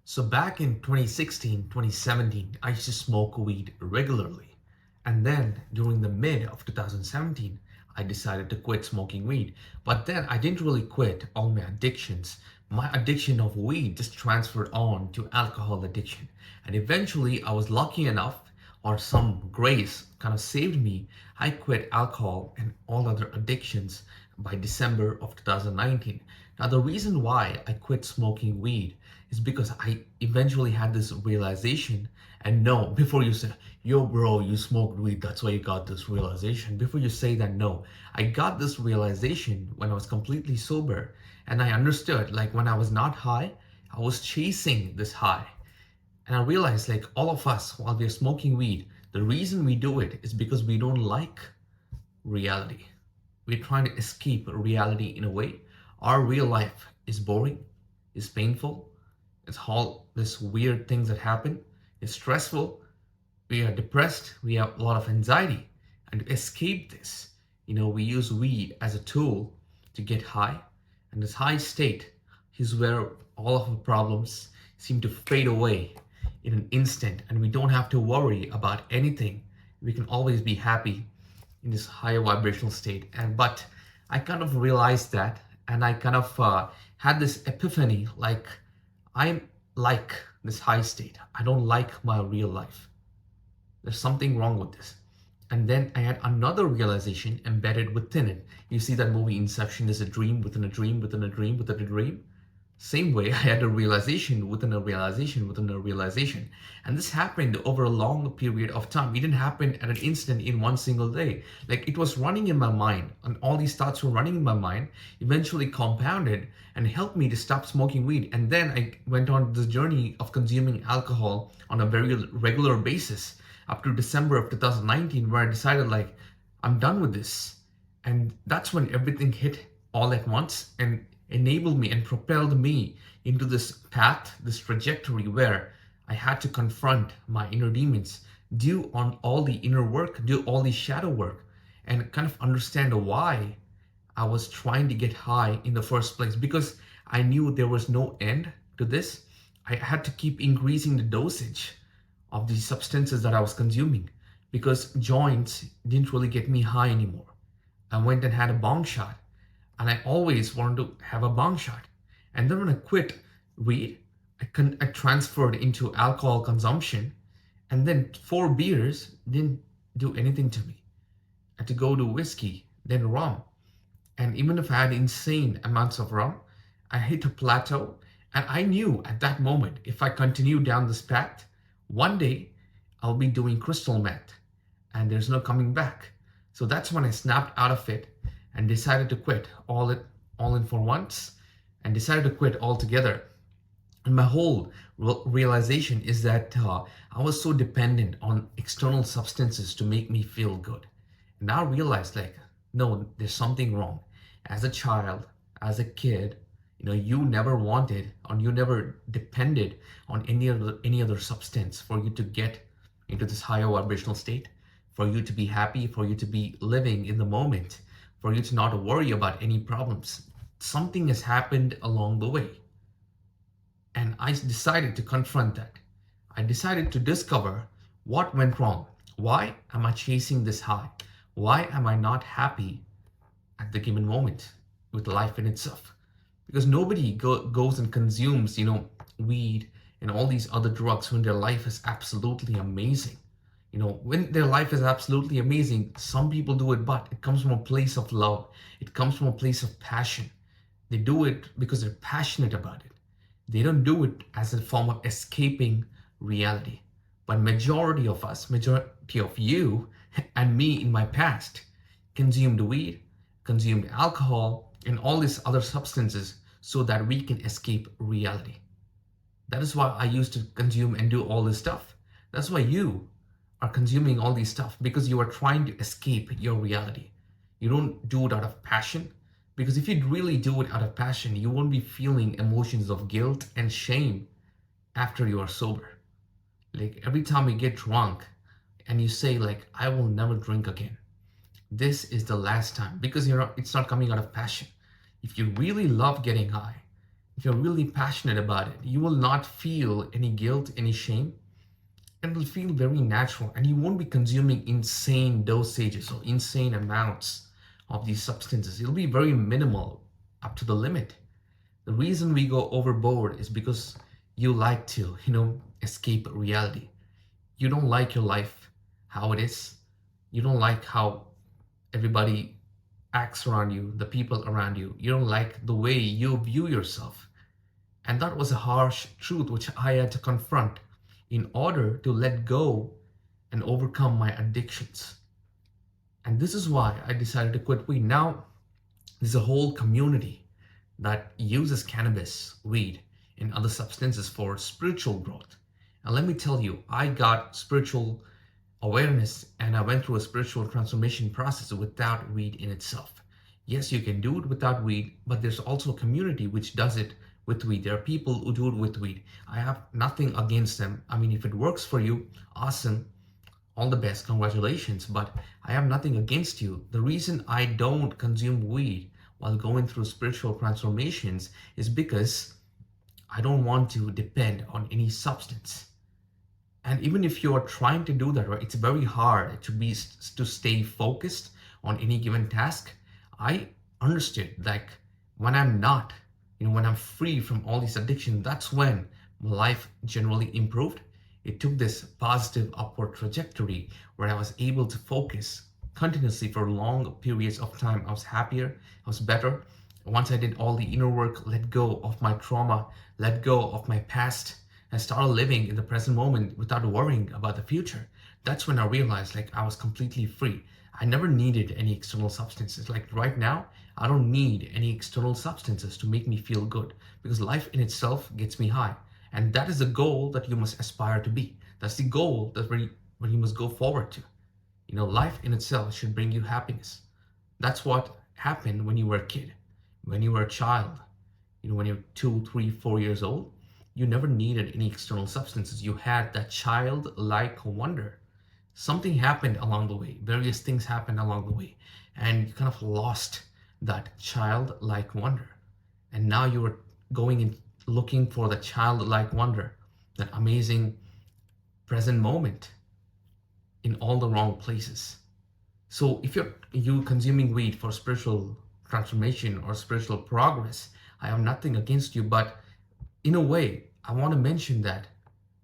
So back in 2016, 2017, I used to smoke weed regularly. And then during the mid of 2017, I decided to quit smoking weed. But then I didn't really quit all my addictions. My addiction of weed just transferred on to alcohol addiction. And eventually I was lucky enough, or some grace kind of saved me. I quit alcohol and all other addictions by December of 2019. Now, the reason why I quit smoking weed is because I eventually had this realization. And no, before you say, yo, bro, you smoked weed, that's why you got this realization. Before you say that, no, I got this realization when I was completely sober. And I understood, like, when I was not high, I was chasing this high. And I realized, like, all of us, while we're smoking weed, the reason we do it is because we don't like reality. We're trying to escape reality in a way. Our real life is boring, is painful, it's all this weird things that happen, it's stressful, we are depressed, we have a lot of anxiety. And to escape this, we use weed as a tool to get high. And this high state is where all of our problems seem to fade away in an instant, and we don't have to worry about anything. We can always be happy in this higher vibrational state. And but I kind of realized that, and I kind of had this epiphany, like, I'm like this high state, I don't like my real life, there's something wrong with this. And then I had another realization embedded within it. You see that movie Inception, is a dream within a dream within a dream within a dream. Same way, I had a realization within a realization within a realization. And this happened over a long period of time. It didn't happen at an instant in one single day. Like, it was running in my mind, and all these thoughts were running in my mind, eventually compounded and helped me to stop smoking weed. And then I went on this journey of consuming alcohol on a very regular basis up to December of 2019, where I decided, like, I'm done with this. And that's when everything hit all at once and enabled me and propelled me into this path, this trajectory where I had to confront my inner demons, do on all the inner work, do all the shadow work, and kind of understand why I was trying to get high in the first place. Because I knew there was no end to this. I had to keep increasing the dosage of these substances that I was consuming, because joints didn't really get me high anymore. I went and had a bong shot, and I always wanted to have a bong shot. And then when I quit weed, I transferred into alcohol consumption, and then 4 beers didn't do anything to me. I had to go to whiskey, then rum. And even if I had insane amounts of rum, I hit a plateau. And I knew at that moment, if I continue down this path, one day I'll be doing crystal meth and there's no coming back. So that's when I snapped out of it and decided to quit all in for once, and decided to quit altogether. And my whole realization is that I was so dependent on external substances to make me feel good. And I realized, like, no, there's something wrong. As a child, as a kid, you never wanted, or you never depended on any other substance for you to get into this higher vibrational state, for you to be happy, for you to be living in the moment, for you to not worry about any problems. Something has happened along the way. And I decided to confront that. I decided to discover what went wrong. Why am I chasing this high? Why am I not happy at the given moment with life in itself? Because nobody goes and consumes, weed and all these other drugs when their life is absolutely amazing. When their life is absolutely amazing, some people do it, but it comes from a place of love. It comes from a place of passion. They do it because they're passionate about it. They don't do it as a form of escaping reality. But majority of us, majority of you and me in my past, consumed weed, consumed alcohol, and all these other substances so that we can escape reality. That is why I used to consume and do all this stuff. That's why you are consuming all these stuff, because you are trying to escape your reality. You don't do it out of passion, because if you really do it out of passion, you won't be feeling emotions of guilt and shame after you are sober. Like, every time you get drunk and you say, like, I will never drink again, this is the last time, because it's not coming out of passion. If you really love getting high, if you're really passionate about it, you will not feel any guilt, any shame. It will feel very natural, and you won't be consuming insane dosages or insane amounts of these substances. It'll be very minimal, up to the limit. The reason we go overboard is because you like to, escape reality. You don't like your life how it is. You don't like how everybody acts around you, the people around you. You don't like the way you view yourself. And that was a harsh truth which I had to confront in order to let go and overcome my addictions. And this is why I decided to quit weed. Now, there's a whole community that uses cannabis, weed, and other substances for spiritual growth. And let me tell you, I got spiritual awareness and I went through a spiritual transformation process without weed in itself. Yes, you can do it without weed, but there's also a community which does it with weed. There are people who do it with weed. I have nothing against them. I mean, if it works for you, awesome. All the best, congratulations. But I have nothing against you. The reason I don't consume weed while going through spiritual transformations is because I don't want to depend on any substance. And even if you are trying to do that, right, it's very hard to stay focused on any given task. I understood, like, when I'm not, when I'm free from all these addictions, that's when my life generally improved. It took this positive upward trajectory where I was able to focus continuously for long periods of time. I was happier, I was better. Once I did all the inner work, let go of my trauma, let go of my past, and started living in the present moment without worrying about the future, that's when I realized, like, I was completely free. I never needed any external substances. Like right now, I don't need any external substances to make me feel good because life in itself gets me high. And that is the goal that you must aspire to be. That's the goal that where you must go forward to. Life in itself should bring you happiness. That's what happened when you were a kid, when you were a child. When you're 2, 3, 4 years old, you never needed any external substances. You had that childlike wonder. Something happened along the way, various things happened along the way, and you kind of lost that childlike wonder. And now you are going and looking for the childlike wonder, that amazing present moment in all the wrong places. So if you consuming weed for spiritual transformation or spiritual progress, I have nothing against you, but in a way, I want to mention that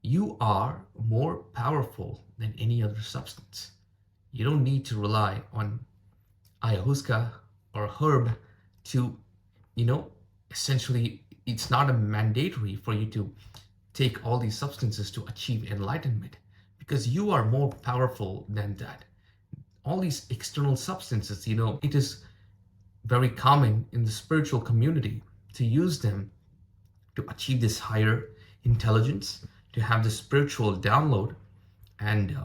you are more powerful than any other substance. You don't need to rely on ayahuasca or herb to, essentially, it's not a mandatory for you to take all these substances to achieve enlightenment because you are more powerful than that. All these external substances, it is very common in the spiritual community to use them to achieve this higher intelligence, to have this spiritual download and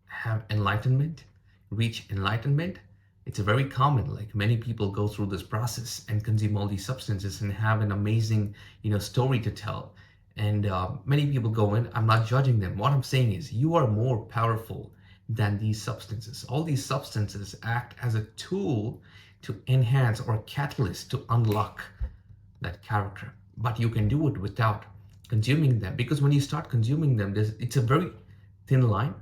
have enlightenment, reach enlightenment. It's very common. Like many people go through this process and consume all these substances and have an amazing, story to tell. And many people go in. I'm not judging them. What I'm saying is, you are more powerful than these substances. All these substances act as a tool to enhance or catalyst to unlock that character. But you can do it without consuming them, because when you start consuming them, it's a very thin line.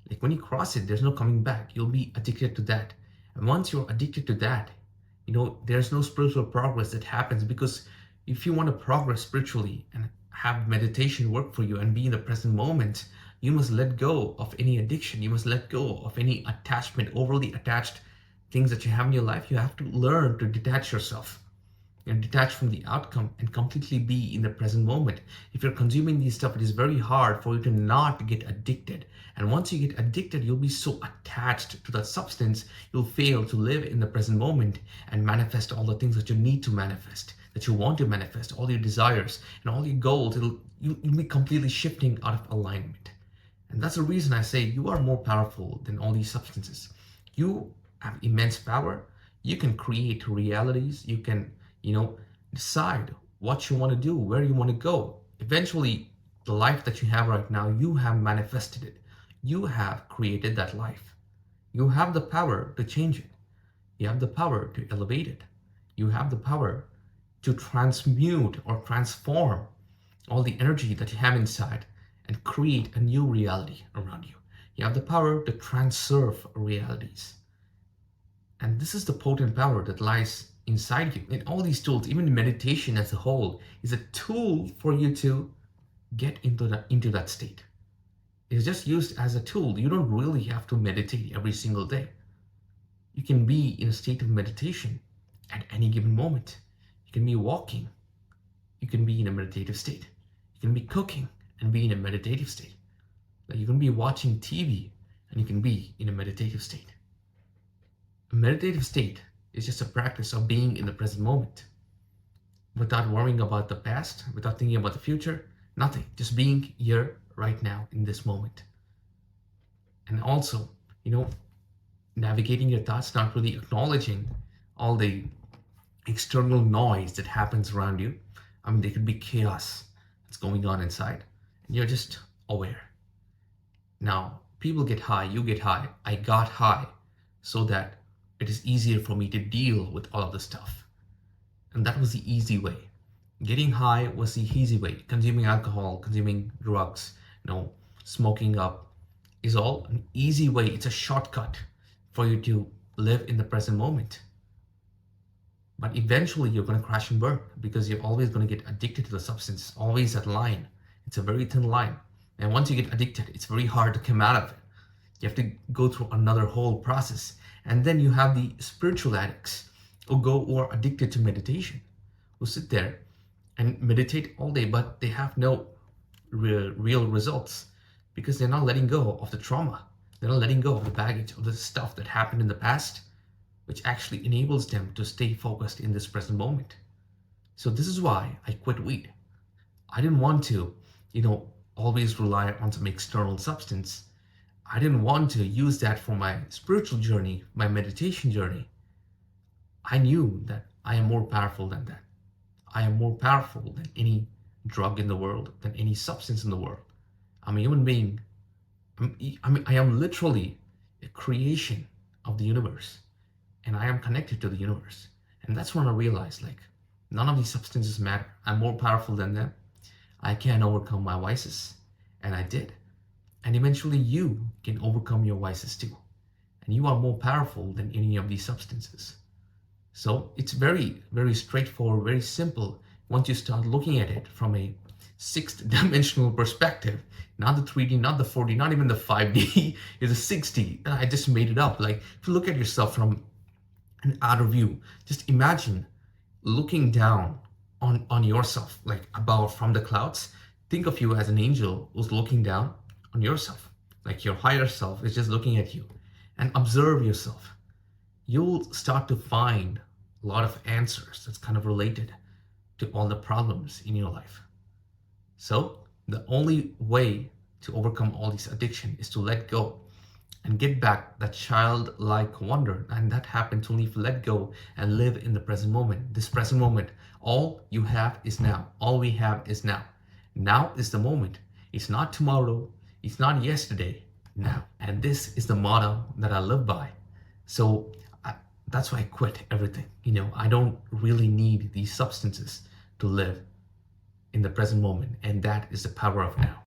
Like when you cross it, there's no coming back. You'll be addicted to that. And once you're addicted to that, there's no spiritual progress that happens, because if you want to progress spiritually and have meditation work for you and be in the present moment, you must let go of any addiction. You must let go of any attachment, overly attached things that you have in your life. You have to learn to detach yourself and detach from the outcome and completely be in the present moment. If you're consuming these stuff, it is very hard for you to not get addicted. And once you get addicted, you'll be so attached to that substance, you'll fail to live in the present moment and manifest all the things that you need to manifest, that you want to manifest, all your desires and all your goals. You'll be completely shifting out of alignment. And that's the reason I say you are more powerful than all these substances. You have immense power. You can create realities. You can, decide what you want to do, where you want to go. Eventually, the life that you have right now, you have manifested it. You have created that life. You have the power to change it. You have the power to elevate it. You have the power to transmute or transform all the energy that you have inside and create a new reality around you. You have the power to transerve realities. And this is the potent power that lies inside you. And all these tools, even meditation as a whole, is a tool for you to get into that state. It's just used as a tool. You don't really have to meditate every single day. You can be in a state of meditation at any given moment. You can be walking. You can be in a meditative state. You can be cooking and be in a meditative state. You can be watching TV and you can be in a meditative state. A meditative state is just a practice of being in the present moment without worrying about the past, without thinking about the future, nothing. Just being here right now in this moment. And also, navigating your thoughts, not really acknowledging all the external noise that happens around you. I mean, there could be chaos that's going on inside, and you're just aware. Now, people get high, you get high. I got high so that it is easier for me to deal with all of this stuff. And that was the easy way. Getting high was the easy way. Consuming alcohol, consuming drugs, smoking up is all an easy way. It's a shortcut for you to live in the present moment. But eventually you're going to crash and burn because you're always going to get addicted to the substance. Always that line. It's a very thin line. And once you get addicted, it's very hard to come out of it. You have to go through another whole process. And then you have the spiritual addicts who are addicted to meditation, who sit there and meditate all day, but they have no real results because they're not letting go of the trauma. They're not letting go of the baggage of the stuff that happened in the past, which actually enables them to stay focused in this present moment. So this is why I quit weed. I didn't want to, always rely on some external substance. I didn't want to use that for my spiritual journey, my meditation journey. I knew that I am more powerful than that. I am more powerful than any drug in the world, than any substance in the world. I'm a human being. I am literally a creation of the universe, and I am connected to the universe. And that's when I realized, none of these substances matter. I'm more powerful than them. I can overcome my vices, and I did. And eventually you can overcome your vices too. And you are more powerful than any of these substances. So it's very, very straightforward, very simple once you start looking at it from a sixth dimensional perspective. Not the 3D, not the 4D, not even the 5D, it's a 6D. I just made it up. If you look at yourself from an outer view, just imagine looking down on yourself, above from the clouds. Think of you as an angel who's looking down on yourself. Your higher self is just looking at you, and observe yourself. You'll start to find a lot of answers that's kind of related to all the problems in your life. So the only way to overcome all these addiction is to let go and get back that childlike wonder. And that happens only if you let go and live in the present moment. This present moment, all you have is now. All we have is now. Now is the moment. It's not tomorrow. It's not yesterday. Now. And this is the motto that I live by. So that's why I quit everything. I don't really need these substances to live in the present moment. And that is the power of now.